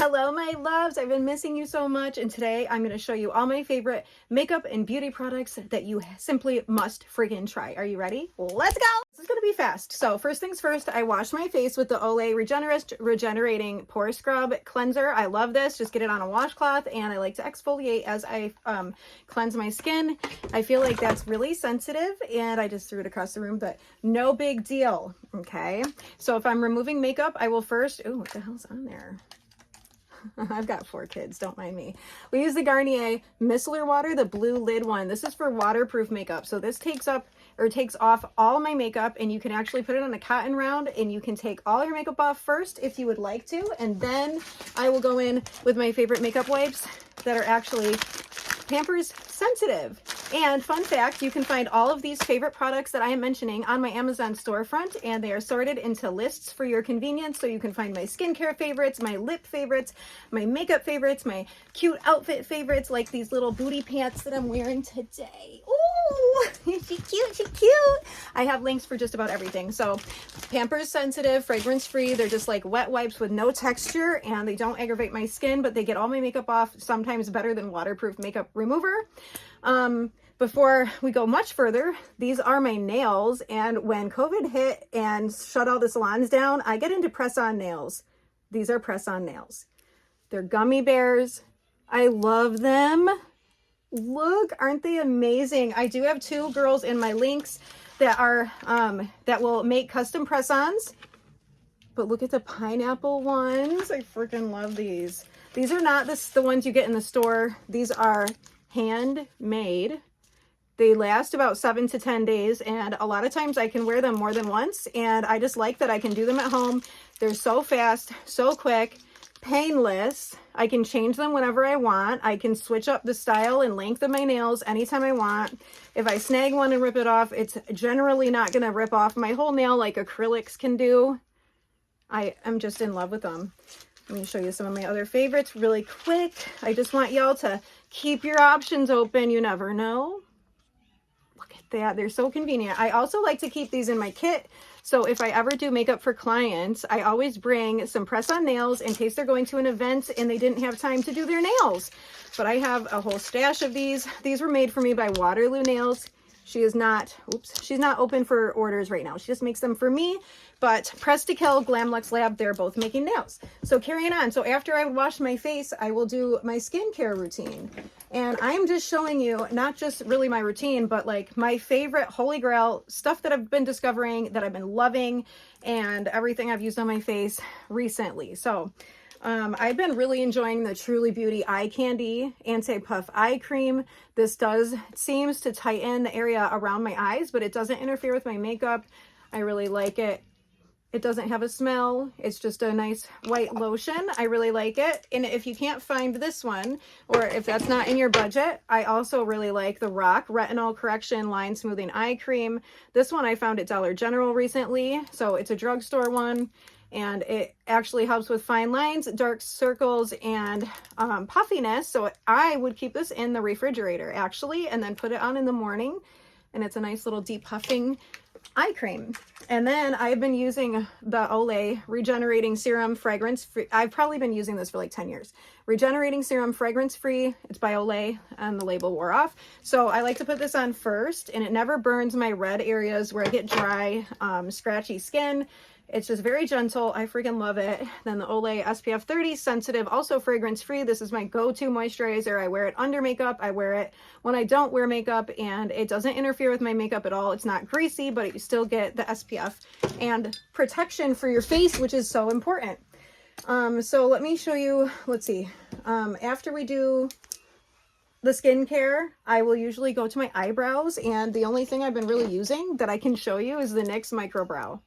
Hello, my loves. I've been missing you so much, and today I'm going to show you all my favorite makeup and beauty products that you simply must friggin' try. Are you ready? Let's go! This is going to be fast. So first things first, I wash my face with the Olay Regenerist Regenerating Pore Scrub Cleanser. I love this. Just get it on a washcloth, and I like to exfoliate as I cleanse my skin. I feel like that's really sensitive, and I just threw it across the room, but no big deal, okay? So if I'm removing makeup, I will first... Ooh, what the hell's on there? I've got 4 kids, don't mind me. We use the Garnier Mistler water, the blue lid one. This is for waterproof makeup. So this takes off all my makeup, and you can actually put it on a cotton round, and you can take all your makeup off first if you would like to. And then I will go in with my favorite makeup wipes that are actually Pampers sensitive. And fun fact, you can find all of these favorite products that I am mentioning on my Amazon storefront, and they are sorted into lists for your convenience. So you can find my skincare favorites, my lip favorites, my makeup favorites, my cute outfit favorites, like these little booty pants that I'm wearing today. Ooh, she's cute, she's cute. I have links for just about everything. So Pampers sensitive, fragrance free. They're just like wet wipes with no texture, and they don't aggravate my skin, but they get all my makeup off, sometimes better than waterproof makeup remover. Before we go much further, these are my nails, and when COVID hit and shut all the salons down, I get into press-on nails. These are press-on nails. They're gummy bears. I love them. Look, aren't they amazing? I do have 2 girls in my links that are that will make custom press-ons, but look at the pineapple ones. I freaking love these. These are not the ones you get in the store. These are handmade. They last about 7 to 10 days, and a lot of times I can wear them more than once, and I just like that I can do them at home. They're so fast, so quick, painless. I can change them whenever I want. I can switch up the style and length of my nails anytime I want. If I snag one and rip it off, it's generally not going to rip off my whole nail like acrylics can do. I am just in love with them. Let me show you some of my other favorites really quick. I just want y'all to keep your options open. You never know. Look at that. They're so convenient. I also like to keep these in my kit. So if I ever do makeup for clients, I always bring some press-on nails in case they're going to an event and they didn't have time to do their nails. But I have a whole stash of these. These were made for me by Waterloo Nails. She is not, oops, she's not open for orders right now. She just makes them for me. But Press to Kill, Glam Luxe Lab, they're both making nails. So carrying on. So after I wash my face, I will do my skincare routine. And I'm just showing you not just really my routine, but like my favorite holy grail stuff that I've been discovering, that I've been loving, and everything I've used on my face recently. So I've been really enjoying the Truly Beauty Eye Candy Anti-Puff Eye Cream. This seems to tighten the area around my eyes, but it doesn't interfere with my makeup. I really like it. It doesn't have a smell. It's just a nice white lotion. I really like it. And if you can't find this one, or if that's not in your budget, I also really like the Rock Retinol Correction Line Smoothing Eye Cream. This one I found at Dollar General recently. So it's a drugstore one, and it actually helps with fine lines, dark circles, and puffiness. So I would keep this in the refrigerator actually, and then put it on in the morning. And it's a nice little depuffing eye cream. And then I've been using the Olay Regenerating Serum Fragrance Free. I've probably been using this for like 10 years. Regenerating Serum Fragrance Free. It's by Olay, and the label wore off. So I like to put this on first, and it never burns my red areas where I get dry, scratchy skin. It's just very gentle. I freaking love it. Then the Olay SPF 30 Sensitive, also fragrance free. This is my go-to moisturizer. I wear it under makeup. I wear it when I don't wear makeup, and it doesn't interfere with my makeup at all. It's not greasy, but you still get the SPF and protection for your face, which is so important. So let me show you, let's see. After we do the skincare, I will usually go to my eyebrows, and the only thing I've been really using that I can show you is the NYX Micro Brow.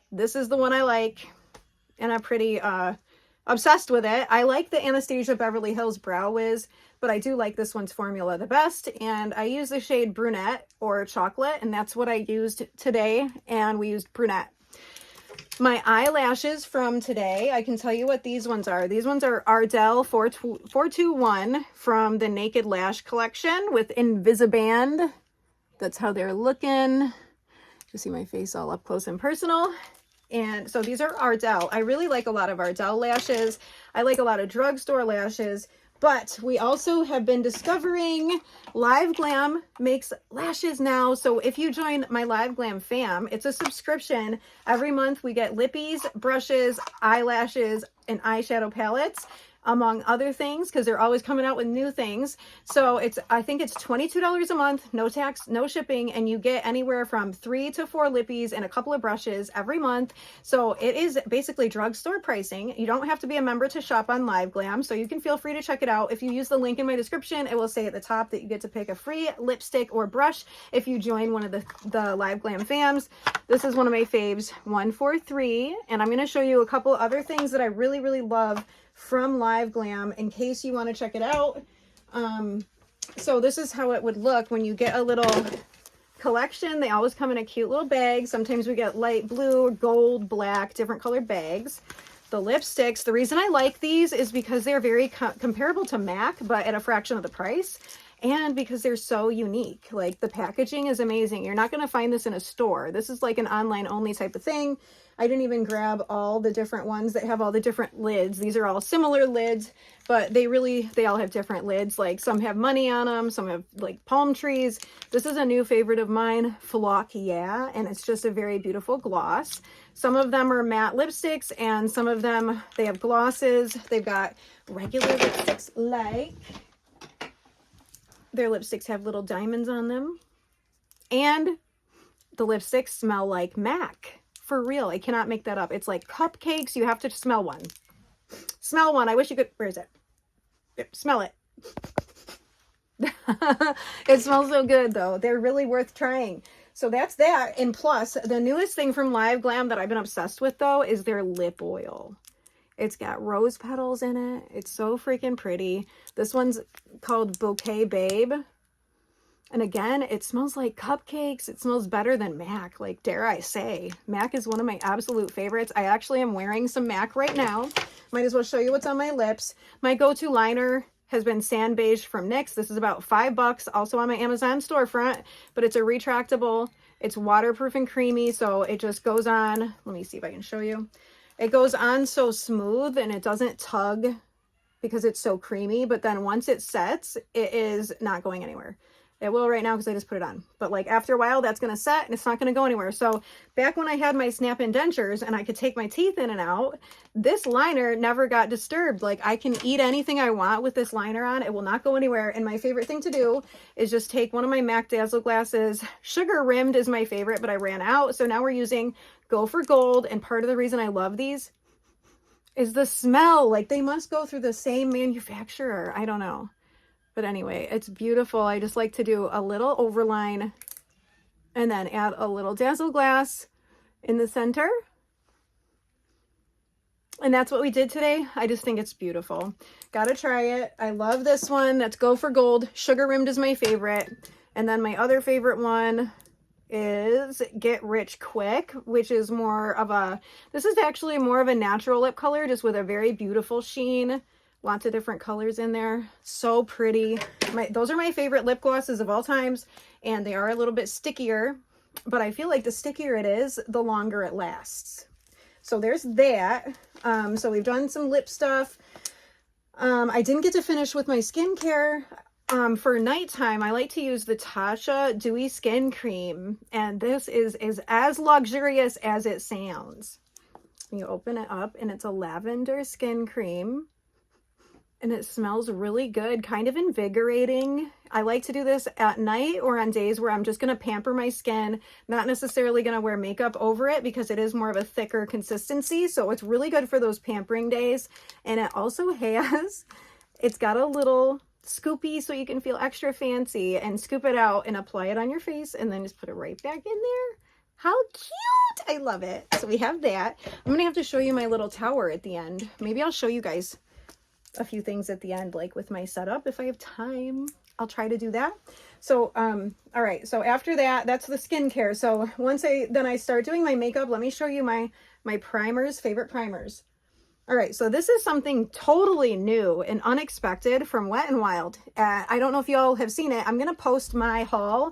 This is the one I like, and I'm pretty obsessed with it. I like the Anastasia Beverly Hills Brow Wiz, but I do like this one's formula the best, and I use the shade Brunette or Chocolate, and that's what I used today, and we used Brunette. My eyelashes from today, I can tell you what these ones are. These ones are Ardell 421 from the Naked Lash collection with Invisiband. That's how they're looking. You see my face all up close and personal. And so these are Ardell. I really like a lot of Ardell lashes. I like a lot of drugstore lashes. But we also have been discovering LIVEGLAM makes lashes now. So if you join my LIVEGLAM fam, it's a subscription. Every month we get lippies, brushes, eyelashes, and eyeshadow palettes, among other things, because they're always coming out with new things. So I think it's $22 a month, no tax, no shipping, and you get anywhere from 3 to 4 lippies and a couple of brushes every month. So it is basically drugstore pricing. You don't have to be a member to shop on LIVEGLAM, so you can feel free to check it out. If you use the link in my description, it will say at the top that you get to pick a free lipstick or brush if you join one of the LIVEGLAM fams. This is one of my faves, 143, and I'm going to show you a couple other things that I really, really love from LIVEGLAM in case you want to check it out. So this is how it would look when you get a little collection. They always come in a cute little bag. Sometimes we get light blue, gold, black, different colored bags. The lipsticks, the reason I like these is because they're very comparable to MAC, but at a fraction of the price. And because they're so unique. Like, the packaging is amazing. You're not going to find this in a store. This is like an online only type of thing. I didn't even grab all the different ones that have all the different lids. These are all similar lids, but they all have different lids. Like, some have money on them, some have like palm trees. This is a new favorite of mine, Flock Yeah, and it's just a very beautiful gloss. Some of them are matte lipsticks, and some of them, they have glosses. They've got regular lipsticks, like their lipsticks have little diamonds on them, and the lipsticks smell like MAC. For real, I cannot make that up. It's like cupcakes. You have to smell one. Smell one. I wish you could. Where is it? Yep, smell it. It smells so good, though. They're really worth trying. So that's that. And plus, the newest thing from LIVEGLAM that I've been obsessed with, though, is their lip oil. It's got rose petals in it. It's so freaking pretty. This one's called Bouquet Babe. And again, it smells like cupcakes. It smells better than MAC, like, dare I say. MAC is one of my absolute favorites. I actually am wearing some MAC right now. Might as well show you what's on my lips. My go-to liner has been Sand Beige from NYX. This is about $5, also on my Amazon storefront, but it's a retractable. It's waterproof and creamy, so it just goes on. Let me see if I can show you. It goes on so smooth, and it doesn't tug because it's so creamy, but then once it sets, it is not going anywhere. It will right now because I just put it on. But like after a while, that's going to set and it's not going to go anywhere. So back when I had my snap-in dentures and I could take my teeth in and out, this liner never got disturbed. Like, I can eat anything I want with this liner on. It will not go anywhere. And my favorite thing to do is just take one of my MAC Dazzle glasses. Sugar rimmed is my favorite, but I ran out. So now we're using Go for Gold. And part of the reason I love these is the smell. Like, they must go through the same manufacturer. I don't know. But anyway, it's beautiful. I just like to do a little overline and then add a little Dazzle glass in the center. And that's what we did today. I just think it's beautiful. Gotta try it. I love this one. That's Go for Gold. Sugar rimmed is my favorite. And then my other favorite one is Get Rich Quick, which is more of a, this is actually more of a natural lip color, just with a very beautiful sheen. Lots of different colors in there. So pretty. Those are my favorite lip glosses of all times, and they are a little bit stickier, but I feel like the stickier it is, the longer it lasts. So there's that. So we've done some lip stuff. I didn't get to finish with my skincare. For nighttime, I like to use the Tatcha Dewy Skin Cream, and this is as luxurious as it sounds. You open it up, and it's a lavender skin cream. And it smells really good, kind of invigorating. I like to do this at night or on days where I'm just going to pamper my skin, not necessarily going to wear makeup over it because it is more of a thicker consistency. So it's really good for those pampering days. And it also has, it's got a little scoopy so you can feel extra fancy and scoop it out and apply it on your face and then just put it right back in there. How cute! I love it. So we have that. I'm going to have to show you my little tower at the end. Maybe I'll show you guys a few things at the end, like with my setup. If I have time, I'll try to do that. So, all right. So after that, that's the skincare. So once I start doing my makeup, let me show you my primers, favorite primers. All right. So this is something totally new and unexpected from Wet n Wild. I don't know if y'all have seen it. I'm going to post my haul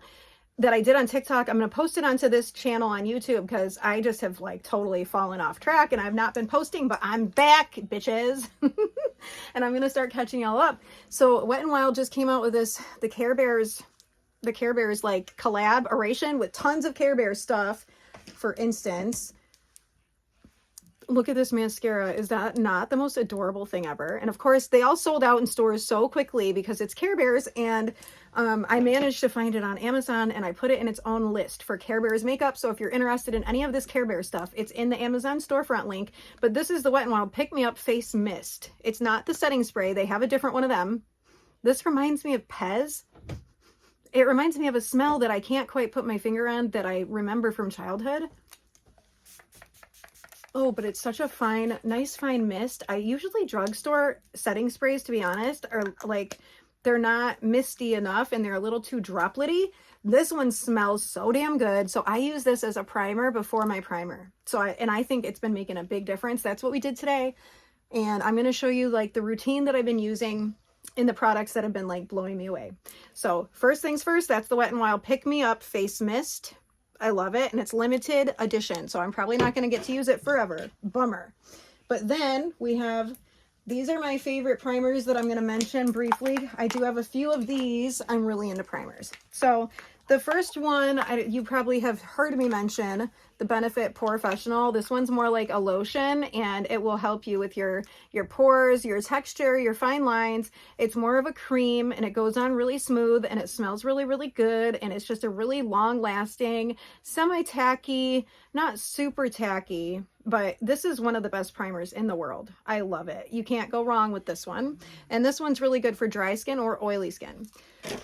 that I did on TikTok. I'm going to post it onto this channel on YouTube because I just have like totally fallen off track and I've not been posting, but I'm back, bitches. And I'm going to start catching y'all up. So Wet n Wild just came out with this, the Care Bears like collaboration with tons of Care Bears stuff. For instance, look at this mascara. Is that not the most adorable thing ever? And of course, they all sold out in stores so quickly because it's Care Bears. And I managed to find it on Amazon and I put it in its own list for Care Bears makeup. So if you're interested in any of this Care Bear stuff, it's in the Amazon storefront link. But this is the Wet n Wild Pick Me Up Face Mist. It's not the setting spray. They have a different one of them. This reminds me of Pez. It reminds me of a smell that I can't quite put my finger on that I remember from childhood. Oh, but it's such a fine, nice fine mist. I usually drugstore setting sprays, to be honest, are like, they're not misty enough and they're a little too dropletty. This one smells so damn good. So I use this as a primer before my primer. So I think it's been making a big difference. That's what we did today. And I'm going to show you like the routine that I've been using in the products that have been like blowing me away. So first things first, that's the Wet n Wild Pick Me Up Face Mist. I love it. And it's limited edition. So I'm probably not going to get to use it forever. Bummer. But then we have, these are my favorite primers that I'm going to mention briefly. I do have a few of these. I'm really into primers. So the first one, you probably have heard me mention, the Benefit Porefessional. This one's more like a lotion and it will help you with your pores, your texture, your fine lines. It's more of a cream and it goes on really smooth and it smells really, really good. And it's just a really long lasting, semi-tacky, not super tacky, but this is one of the best primers in the world. I love it. You can't go wrong with this one. And this one's really good for dry skin or oily skin.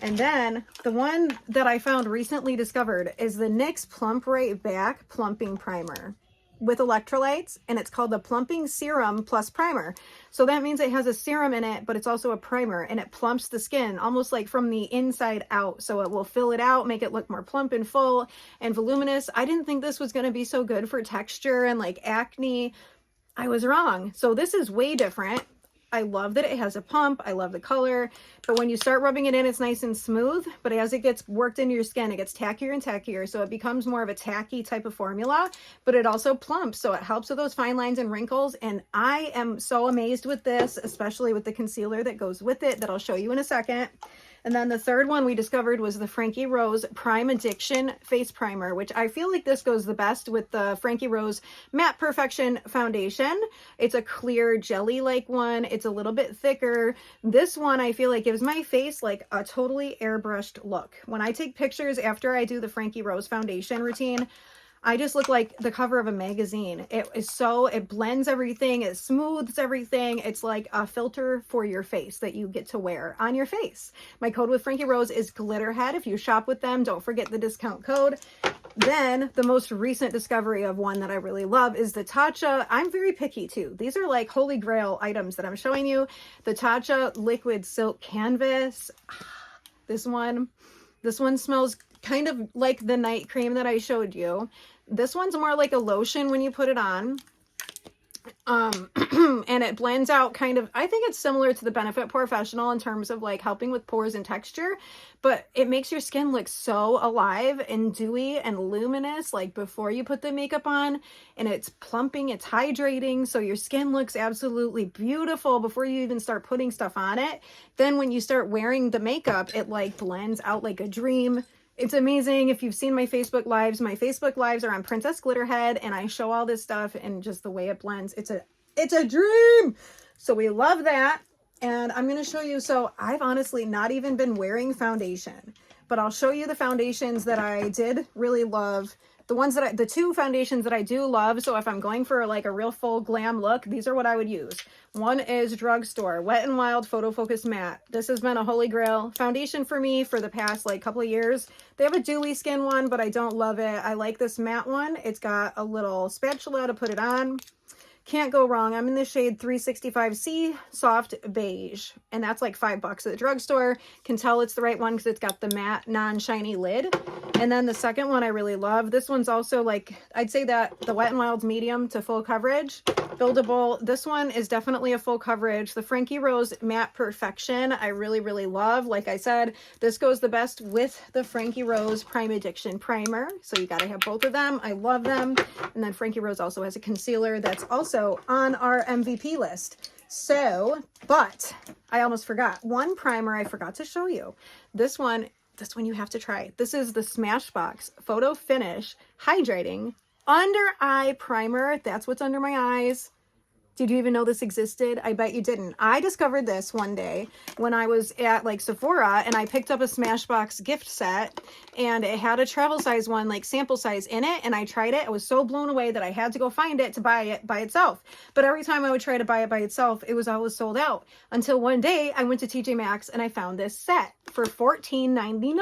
And then the one that I found recently discovered is the NYX Plump Right Back Plumping Primer with electrolytes, and it's called the Plumping Serum Plus Primer. So that means it has a serum in it, but it's also a primer, and it plumps the skin almost like from the inside out. So it will fill it out, make it look more plump and full and voluminous. I didn't think this was going to be so good for texture and like acne. I was wrong. So this is way different. I love that it has a pump. I love the color. But when you start rubbing it in, it's nice and smooth. But as it gets worked into your skin, it gets tackier and tackier. So it becomes more of a tacky type of formula. But it also plumps. So it helps with those fine lines and wrinkles. And I am so amazed with this, especially with the concealer that goes with it that I'll show you in a second. And then the third one we discovered was the Frankie Rose Prime Addiction Face Primer, which I feel like this goes the best with the Frankie Rose Matte Perfection Foundation. It's a clear jelly-like one. It's a little bit thicker. This one I feel like gives my face like a totally airbrushed look. When I take pictures after I do the Frankie Rose Foundation routine, I just look like the cover of a magazine. It blends everything, it smooths everything. It's like a filter for your face that you get to wear on your face. My code with Frankie Rose is Glitterhead. If you shop with them, don't forget the discount code. Then the most recent discovery of one that I really love is the Tatcha. I'm very picky too. These are like holy grail items that I'm showing you. The Tatcha Liquid Silk Canvas. This one smells kind of like the night cream that I showed you. This one's more like a lotion when you put it on. And it blends out kind of, I think it's similar to the Benefit Porefessional in terms of like helping with pores and texture, but it makes your skin look so alive and dewy and luminous like before you put the makeup on, and it's plumping, it's hydrating, so your skin looks absolutely beautiful before you even start putting stuff on it. Then when you start wearing the makeup, it like blends out like a dream. It's amazing. If you've seen my Facebook Lives are on Princess Glitterhead, and I show all this stuff and just the way it blends. It's a dream. So we love that. And I'm going to show you, so I've honestly not even been wearing foundation, but I'll show you the foundations that I did really love. The two foundations that I do love. So if I'm going for like a real full glam look, these are what I would use. One is Drugstore Wet n Wild Photo Focus Matte. This has been a holy grail foundation for me for the past like couple of years. They have a dewy skin one, but I don't love it. I like this matte one. It's got a little spatula to put it on. Can't go wrong. I'm in the shade 365C Soft Beige, and that's like $5 at the drugstore. Can tell it's the right one because it's got the matte non-shiny lid. And then the second one I really love. This one's also like, I'd say that the Wet n Wild's medium to full coverage, buildable. This one is definitely a full coverage. The Frankie Rose Matte Perfection, I really, really love. Like I said, this goes the best with the Frankie Rose Prime Addiction Primer. So you got to have both of them. I love them. And then Frankie Rose also has a concealer that's also on our MVP list. So, but I almost forgot. One primer I forgot to show you. This one you have to try. This is the Smashbox Photo Finish Hydrating Under Eye Primer. That's what's under my eyes. Did you even know this existed? I bet you didn't. I discovered this one day when I was at like Sephora and I picked up a Smashbox gift set and it had a travel size one, like sample size in it. And I tried it. I was so blown away that I had to go find it to buy it by itself. But every time I would try to buy it by itself, it was always sold out. Until one day I went to TJ Maxx and I found this set for $14.99.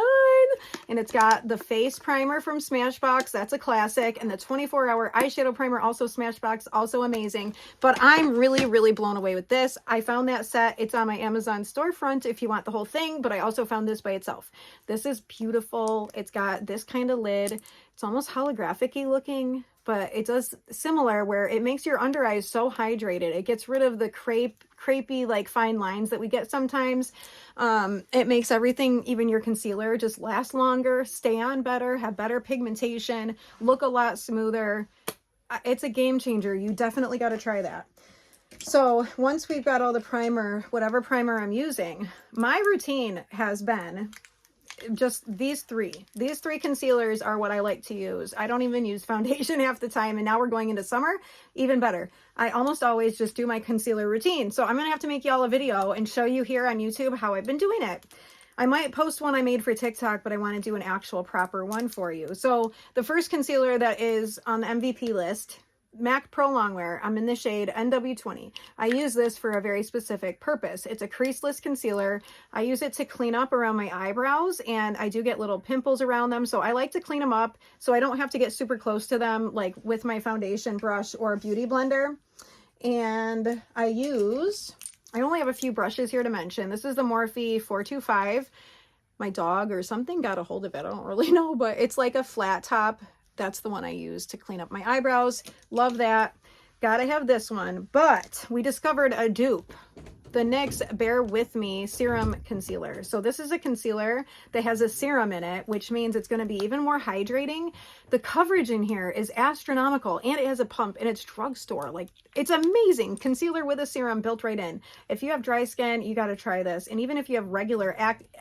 And it's got the face primer from Smashbox. That's a classic. And the 24-hour eyeshadow primer, also Smashbox, also amazing. But I'm really, really blown away with this. I found that set. It's on my Amazon storefront if you want the whole thing, but I also found this by itself. This is beautiful. It's got this kind of lid. It's almost holographic-y looking, but it does similar where it makes your under eyes so hydrated. It gets rid of the crepey, like fine lines that we get sometimes. It makes everything, even your concealer, just last longer, stay on better, have better pigmentation, look a lot smoother. It's a game changer. You definitely got to try that. So once we've got all the primer, whatever primer I'm using, my routine has been just these three. These three concealers are what I like to use. I don't even use foundation half the time. And now we're going into summer, even better. I almost always just do my concealer routine. So I'm going to have to make y'all a video and show you here on YouTube how I've been doing it. I might post one I made for TikTok, but I want to do an actual proper one for you. So the first concealer that is on the MVP list, MAC Pro Longwear. I'm in the shade NW20. I use this for a very specific purpose. It's a creaseless concealer. I use it to clean up around my eyebrows, and I do get little pimples around them. So I like to clean them up so I don't have to get super close to them, like with my foundation brush or beauty blender. And I only have a few brushes here to mention. This is the Morphe 425. My dog or something got a hold of it. I don't really know, but it's like a flat top. That's the one I use to clean up my eyebrows. Love that. Gotta have this one. But we discovered a dupe. The NYX Bear With Me Serum Concealer. So this is a concealer that has a serum in it, which means it's going to be even more hydrating. The coverage in here is astronomical, and it has a pump, and it's drugstore. Like, it's amazing. Concealer with a serum built right in. If you have dry skin, you got to try this. And even if you have regular,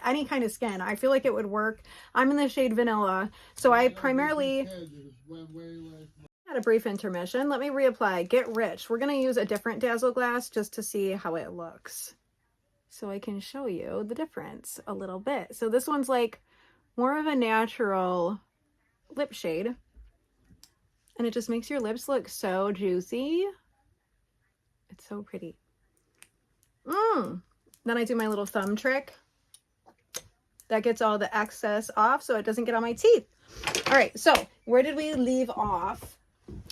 any kind of skin, I feel like it would work. I'm in the shade Vanilla, so I primarily... Had a brief intermission. Let me reapply. Get Rich. We're going to use a different Dazzle Glass just to see how it looks, so I can show you the difference a little bit. So this one's like more of a natural lip shade, and it just makes your lips look so juicy. It's so pretty. Then I do my little thumb trick. That gets all the excess off so it doesn't get on my teeth. All right, so where did we leave off?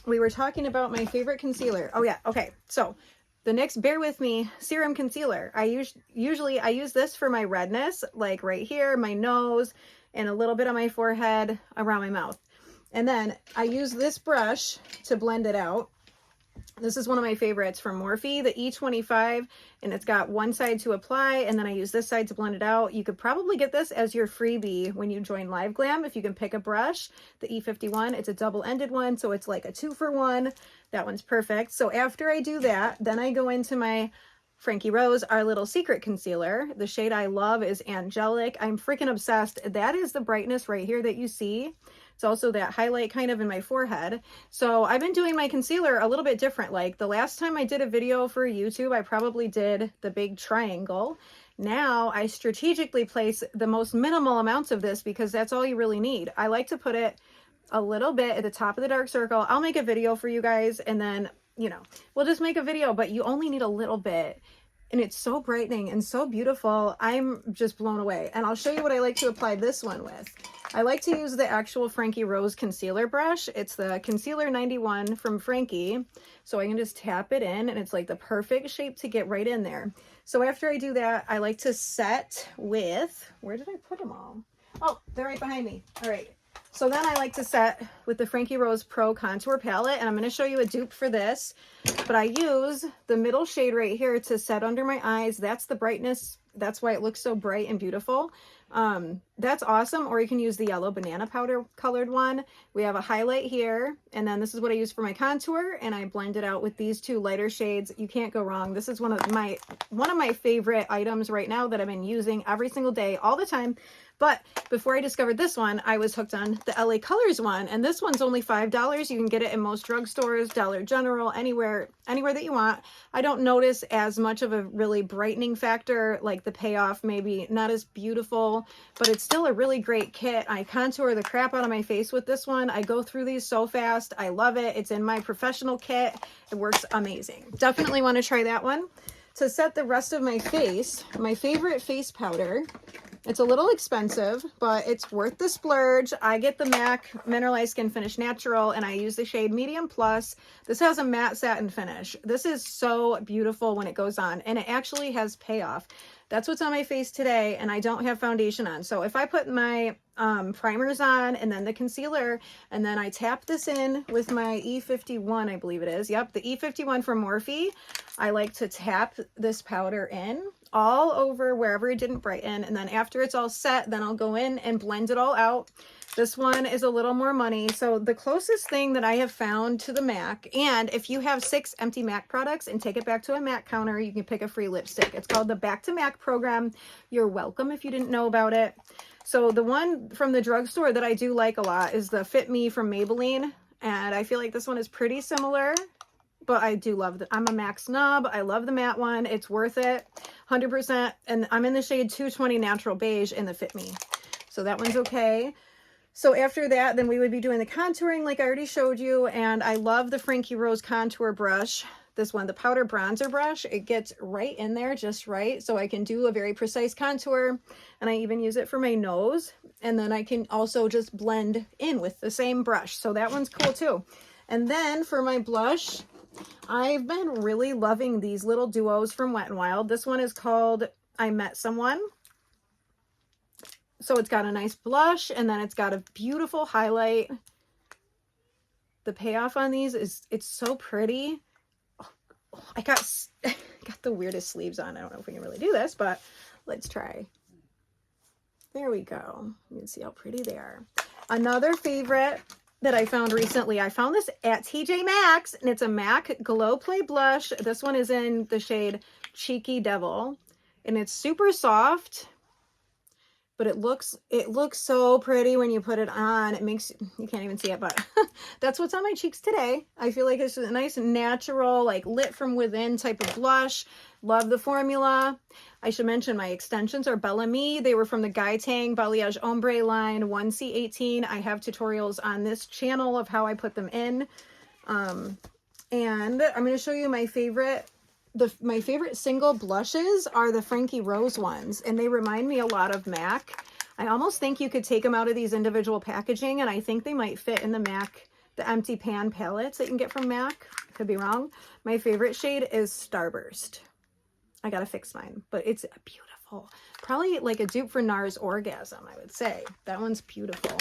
We were talking about my favorite concealer. Oh yeah, okay. So the NYX Bear With Me Serum Concealer. I usually use this for my redness, like right here, my nose, and a little bit on my forehead, around my mouth. And then I use this brush to blend it out. This is one of my favorites from Morphe, the E25, and it's got one side to apply, and then I use this side to blend it out. You could probably get this as your freebie when you join LiveGlam if you can pick a brush. The E51, it's a double-ended one, so it's like a 2-for-1. That one's perfect. So after I do that, then I go into my Frankie Rose, Our Little Secret Concealer. The shade I love is Angelic. I'm freaking obsessed. That is the brightness right here that you see. It's also that highlight kind of in my forehead. So I've been doing my concealer a little bit different. Like the last time I did a video for YouTube, I probably did the big triangle. Now I strategically place the most minimal amounts of this because that's all you really need. I like to put it a little bit at the top of the dark circle. I'll make a video for you guys, and then, you know, we'll just make a video, but you only need a little bit. And it's so brightening and so beautiful. I'm just blown away. And I'll show you what I like to apply this one with. I like to use the actual Frankie Rose concealer brush. It's the Concealer 91 from Frankie. So I can just tap it in, and it's like the perfect shape to get right in there. So after I do that, I like to set with, where did I put them all? Oh, they're right behind me. All right. So then I like to set with the Frankie Rose Pro Contour Palette, and I'm going to show you a dupe for this, but I use the middle shade right here to set under my eyes. That's the brightness. That's why it looks so bright and beautiful. That's awesome. Or you can use the yellow banana powder colored one. We have a highlight here, and then this is what I use for my contour, and I blend it out with these two lighter shades. You can't go wrong. This is one of my favorite items right now that I've been using every single day, all the time. But before I discovered this one, I was hooked on the LA Colors one, and this one's only $5. You can get it in most drugstores, Dollar General, anywhere that you want. I don't notice as much of a really brightening factor, like the payoff maybe not as beautiful, but it's still a really great kit. I contour the crap out of my face with this one. I go through these so fast. I love it. It's in my professional kit. It works amazing. Definitely want to try that one. To set the rest of my face, my favorite face powder. It's a little expensive, but it's worth the splurge. I get the MAC Mineralized Skin Finish Natural, and I use the shade Medium Plus. This has a matte satin finish. This is so beautiful when it goes on, and it actually has payoff. That's what's on my face today, and I don't have foundation on. So if I put my primers on and then the concealer, and then I tap this in with my E51, I believe it is. Yep, the E51 from Morphe. I like to tap this powder in all over wherever it didn't brighten, and then after it's all set, then I'll go in and blend it all out. This one is a little more money. So the closest thing that I have found to the MAC, and if you have 6 empty MAC products and take it back to a MAC counter, you can pick a free lipstick. It's called the Back to MAC program. You're welcome if you didn't know about it. So the one from the drugstore that I do like a lot is the Fit Me from Maybelline, and I feel like this one is pretty similar, but I do love it. I'm a MAC snub. I love the matte one. It's worth it, 100%. And I'm in the shade 220 Natural Beige in the Fit Me. So that one's okay. So after that, then we would be doing the contouring like I already showed you. And I love the Frankie Rose contour brush. This one, the powder bronzer brush, it gets right in there just right. So I can do a very precise contour, and I even use it for my nose. And then I can also just blend in with the same brush. So that one's cool too. And then for my blush, I've been really loving these little duos from Wet n Wild. This one is called I Met Someone. So it's got a nice blush, and then it's got a beautiful highlight. The payoff on these it's so pretty. Oh, I got the weirdest sleeves on. I don't know if we can really do this, but let's try. There we go. You can see how pretty they are. Another favorite that I found recently, I found this at TJ Maxx, and it's a MAC Glow Play Blush. This one is in the shade Cheeky Devil, and it's super soft, but it looks so pretty when you put it on. It makes, you can't even see it, but that's what's on my cheeks today. I feel like it's a nice natural, like lit from within type of blush. Love the formula. I should mention my extensions are BELLAMI. They were from the Guy Tang Balayage Ombre line 1C18. I have tutorials on this channel of how I put them in. And I'm going to show you my favorite. My favorite single blushes are the Frankie Rose ones, and they remind me a lot of MAC. I almost think you could take them out of these individual packaging, and I think they might fit in the MAC, the empty pan palettes that you can get from MAC. Could be wrong. My favorite shade is Starburst. I gotta fix mine, but it's beautiful. Probably like a dupe for NARS Orgasm, I would say. That one's beautiful.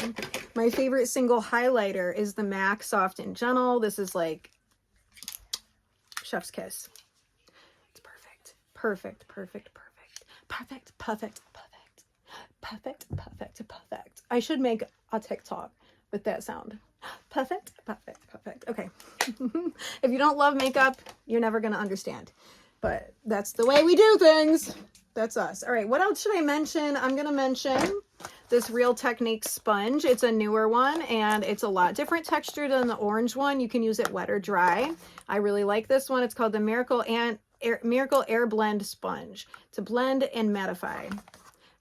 My favorite single highlighter is the MAC Soft and Gentle. This is like chef's kiss. Perfect, perfect, perfect, perfect, perfect, perfect, perfect, perfect, perfect. I should make a TikTok with that sound. Perfect, perfect, perfect. Okay. If you don't love makeup, you're never going to understand. But that's the way we do things. That's us. All right, what else should I mention? I'm going to mention this Real Techniques sponge. It's a newer one, and it's a lot different texture than the orange one. You can use it wet or dry. I really like this one. It's called the Miracle Air Blend Sponge to blend and mattify.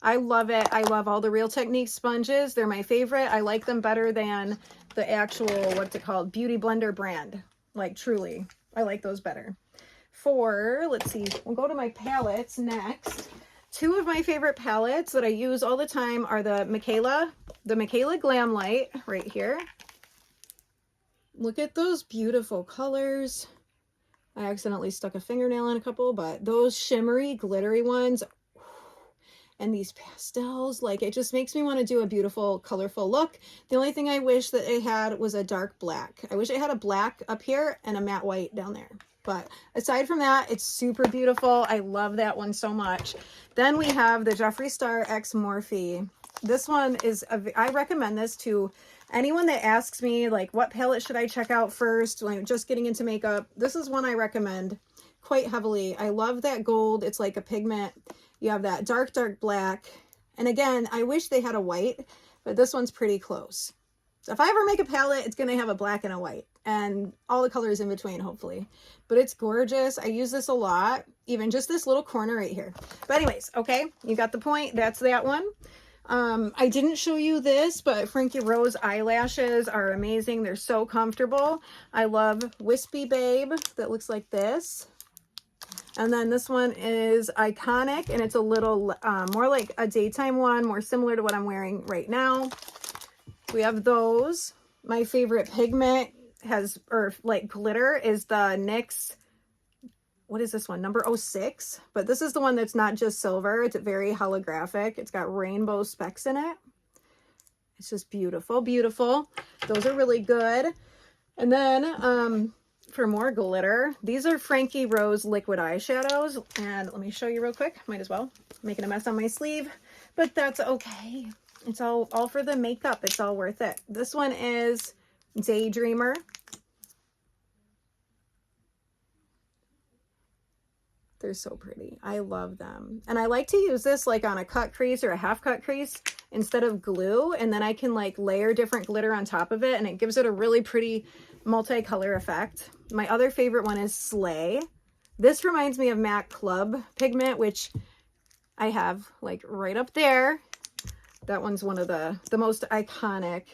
I love it. I love all the Real Techniques sponges. They're my favorite. I like them better than the actual, what's it called, Beauty Blender brand. Like, truly, I like those better. Let's see, we'll go to my palettes next. Two of my favorite palettes that I use all the time are the Michaela Glam Light right here. Look at those beautiful colors. I accidentally stuck a fingernail in a couple, but those shimmery, glittery ones. and these pastels. Like, it just makes me want to do a beautiful, colorful look. The only thing I wish that it had was a dark black. I wish it had a black up here and a matte white down there. But aside from that, it's super beautiful. I love that one so much. Then we have the Jeffree Star X Morphe. This one is, I recommend this to anyone that asks me, like, what palette should I check out first when I'm just getting into makeup. This is one I recommend quite heavily. I love that gold. It's like a pigment. You have that dark, dark black. And again, I wish they had a white, but this one's pretty close. So if I ever make a palette, it's going to have a black and a white and all the colors in between, hopefully. But it's gorgeous. I use this a lot, even just this little corner right here. But anyways, okay, you got the point. That's that one. I didn't show you this, but Frankie Rose eyelashes are amazing. They're so comfortable. I love Wispy Babe that looks like this. And then this one is Iconic, and it's a little more like a daytime one, more similar to what I'm wearing right now. We have those. My favorite pigment has, or like glitter, is the NYX, what is this one? Number 06. But this is the one that's not just silver. It's very holographic. It's got rainbow specks in it. It's just beautiful, beautiful. Those are really good. And then for more glitter, these are Frankie Rose liquid eyeshadows. And let me show you real quick. Might as well. Making a mess on my sleeve, but that's okay. It's all for the makeup. It's all worth it. This one is Daydreamer. They're so pretty. I love them. And I like to use this like on a cut crease or a half cut crease instead of glue. And then I can like layer different glitter on top of it, and it gives it a really pretty multicolor effect. My other favorite one is Slay. This reminds me of MAC Club pigment, which I have like right up there. That one's one of the most iconic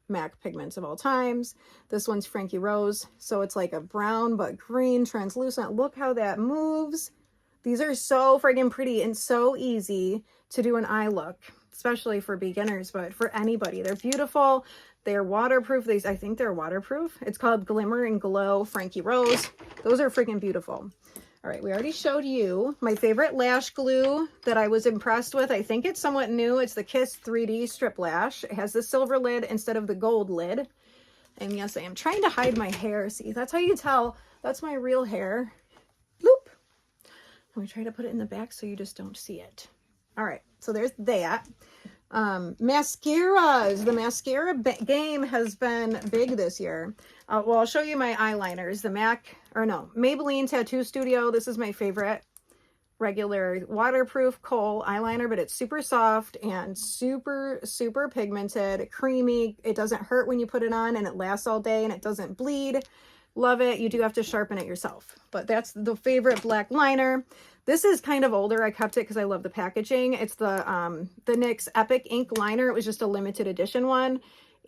MAC pigments of all times. This one's Frankie Rose. So it's like a brown but green translucent. Look how that moves. These are so friggin' pretty and so easy to do an eye look, especially for beginners, but for anybody. They're beautiful. They're waterproof. I think they're waterproof. It's called Glimmer and Glow Frankie Rose. Those are freaking beautiful. All right, we already showed you my favorite lash glue that I was impressed with. I think it's somewhat new. It's the Kiss 3D Strip Lash. It has the silver lid instead of the gold lid. And yes, I am trying to hide my hair. See, that's how you can tell that's my real hair. Bloop. I'm gonna try to put it in the back so you just don't see it. All right, so there's that. Mascaras. The mascara game has been big this year. Well, I'll show you my eyeliners. The Maybelline Tattoo Studio. This is my favorite regular waterproof kohl eyeliner, but it's super soft and super, super pigmented, creamy. It doesn't hurt when you put it on, and it lasts all day, and it doesn't bleed. Love it. You do have to sharpen it yourself, but that's the favorite black liner. This is kind of older. I kept it because I love the packaging. It's the NYX Epic Ink Liner. It was just a limited edition one.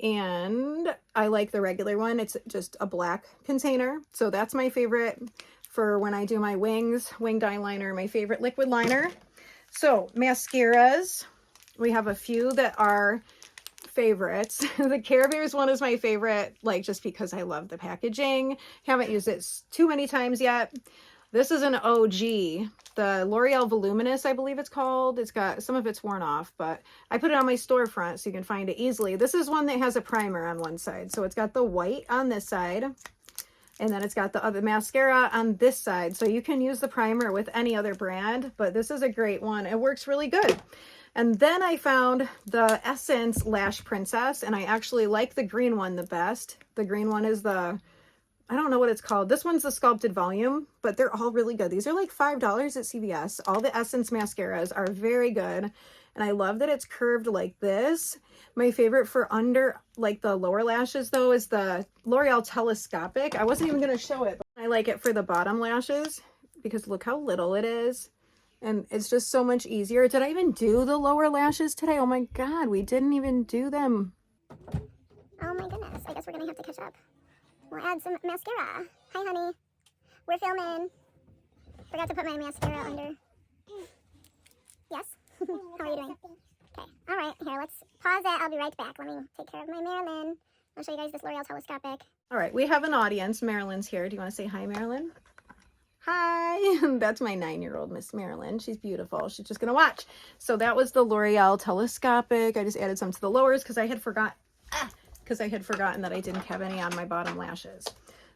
And I like the regular one. It's just a black container. So that's my favorite for when I do my winged eyeliner, my favorite liquid liner. So mascaras, we have a few that are favorites. The Care Bears one is my favorite, like just because I love the packaging. Haven't used it too many times yet. This is an OG, the L'Oreal Voluminous, I believe it's called. It's got, some of it's worn off, but I put it on my storefront so you can find it easily. This is one that has a primer on one side. So it's got the white on this side, and then it's got the other mascara on this side. So you can use the primer with any other brand, but this is a great one. It works really good. And then I found the Essence Lash Princess, and I actually like the green one the best. The green one is the, I don't know what it's called. This one's the Sculpted Volume, but they're all really good. These are like $5 at CVS. All the Essence mascaras are very good. And I love that it's curved like this. My favorite for under, like the lower lashes though, is the L'Oreal Telescopic. I wasn't even going to show it, but I like it for the bottom lashes because look how little it is. And it's just so much easier. Did I even do the lower lashes today? Oh my God, we didn't even do them. Oh my goodness, I guess we're going to have to catch up. We'll add some mascara. Hi, honey. We're filming. Forgot to put my mascara under. Yes? How are you doing? Okay. All right. Here, let's pause that. I'll be right back. Let me take care of my Marilyn. I'll show you guys this L'Oreal Telescopic. All right. We have an audience. Marilyn's here. Do you want to say hi, Marilyn? Hi. That's my 9-year-old Miss Marilyn. She's beautiful. She's just gonna watch. So that was the L'Oreal Telescopic. I just added some to the lowers because I had forgotten that I didn't have any on my bottom lashes.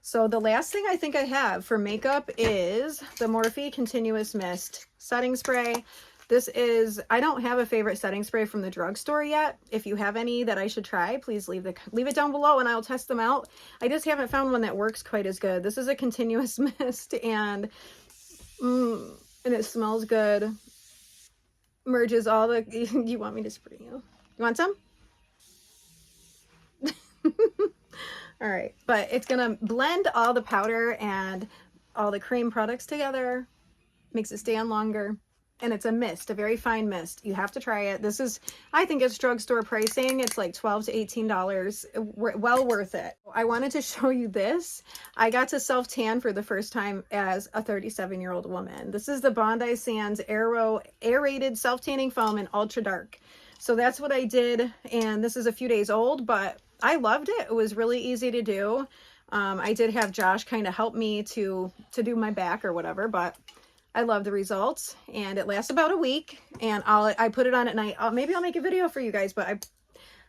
So the last thing I think I have for makeup is the Morphe Continuous Mist Setting Spray. This is, I don't have a favorite setting spray from the drugstore yet. If you have any that I should try, please leave it down below and I'll test them out. I just haven't found one that works quite as good. This is a continuous mist and it smells good. Merges all the, you want me to spray you? You want some? All right, but it's gonna blend all the powder and all the cream products together, makes it stay on longer, and it's a mist, a very fine mist. You have to try it. This is, I think it's drugstore pricing. It's like $12 to $18, well worth it. I wanted to show you this. I got to self-tan for the first time as a 37-year-old woman. This is the Bondi Sands Aerated Self-Tanning Foam in Ultra Dark. So that's what I did, and this is a few days old, but I loved it. It was really easy to do. I did have Josh kind of help me to do my back or whatever, but I love the results, and it lasts about a week, and I put it on at night. Maybe I'll make a video for you guys, but I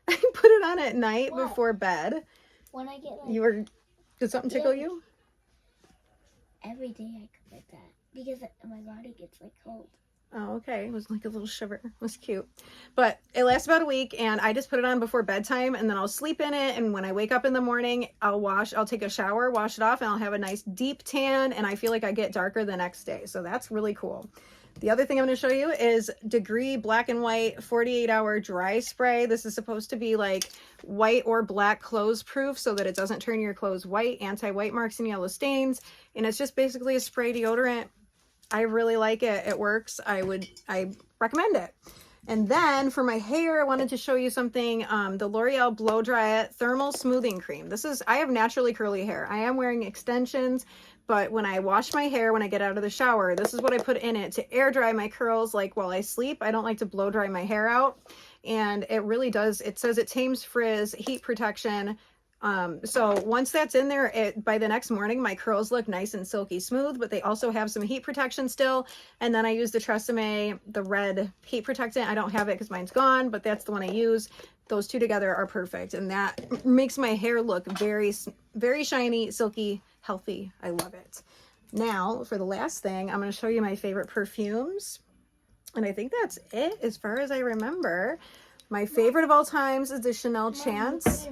put it on at night before bed. When I get like... Did something tickle you? Every day I could like that because my body gets like cold. Oh, okay. It was like a little shiver. It was cute. But it lasts about a week, and I just put it on before bedtime, and then I'll sleep in it, and when I wake up in the morning, I'll take a shower, wash it off, and I'll have a nice deep tan, and I feel like I get darker the next day. So that's really cool. The other thing I'm going to show you is Degree Black and White 48-hour dry spray. This is supposed to be like white or black clothes proof so that it doesn't turn your clothes white, anti-white marks and yellow stains, and it's just basically a spray deodorant. I really like it. It works. I recommend it. And then for my hair, I wanted to show you something. The L'Oreal Blow Dry It Thermal Smoothing Cream. I have naturally curly hair. I am wearing extensions, but when I wash my hair, when I get out of the shower, this is what I put in it to air dry my curls like while I sleep. I don't like to blow dry my hair out. And it really does. It says it tames frizz, heat protection. So once that's in there, by the next morning, my curls look nice and silky smooth, but they also have some heat protection still. And then I use the Tresemme, the red heat protectant. I don't have it because mine's gone, but that's the one I use. Those two together are perfect. And that makes my hair look very, very shiny, silky, healthy. I love it. Now for the last thing, I'm going to show you my favorite perfumes. And I think that's it as far as I remember. My favorite of all times is the Chanel Chance.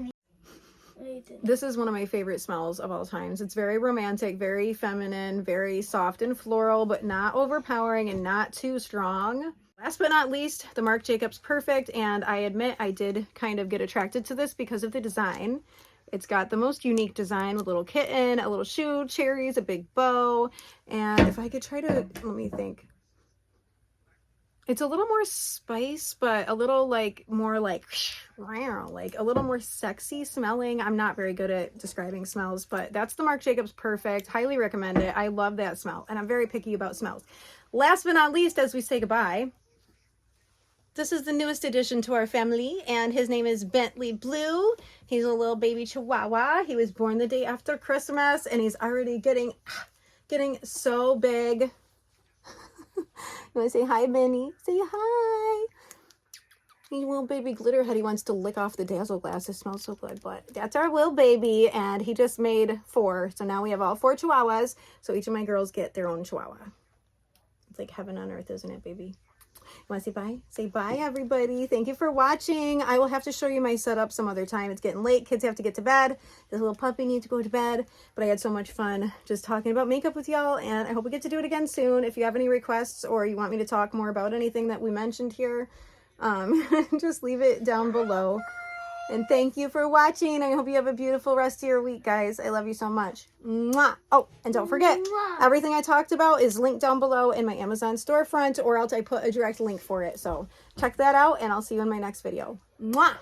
This is one of my favorite smells of all times. It's very romantic, very feminine, very soft and floral, but not overpowering and not too strong. Last but not least, the Marc Jacobs Perfect, and I admit I did kind of get attracted to this because of the design. It's got the most unique design, a little kitten, a little shoe, cherries, a big bow, and if I could try to, let me think. It's a little more spice, but a little more like a little more sexy smelling. I'm not very good at describing smells, but that's the Marc Jacobs Perfect. Highly recommend it. I love that smell, and I'm very picky about smells. Last but not least, as we say goodbye, this is the newest addition to our family, and his name is Bentley Blue. He's a little baby chihuahua. He was born the day after Christmas, and he's already getting so big. You want to say hi, Benny? Say hi. He's a little baby glitterhead. He wants to lick off the Dazzle glass. It smells so good. But that's our Will baby, and he just made 4. So now we have all 4 chihuahuas. So each of my girls get their own chihuahua. It's like heaven on earth, isn't it, baby? You want to say bye? Say bye, everybody. Thank you for watching. I will have to show you my setup some other time. It's getting late. Kids have to get to bed. This little puppy needs to go to bed. But I had so much fun just talking about makeup with y'all, and I hope we get to do it again soon. If you have any requests or you want me to talk more about anything that we mentioned here, just leave it down below. And thank you for watching. I hope you have a beautiful rest of your week, guys. I love you so much. Mwah. Oh, and don't forget, everything I talked about is linked down below in my Amazon storefront, or else I put a direct link for it. So check that out, and I'll see you in my next video. Mwah.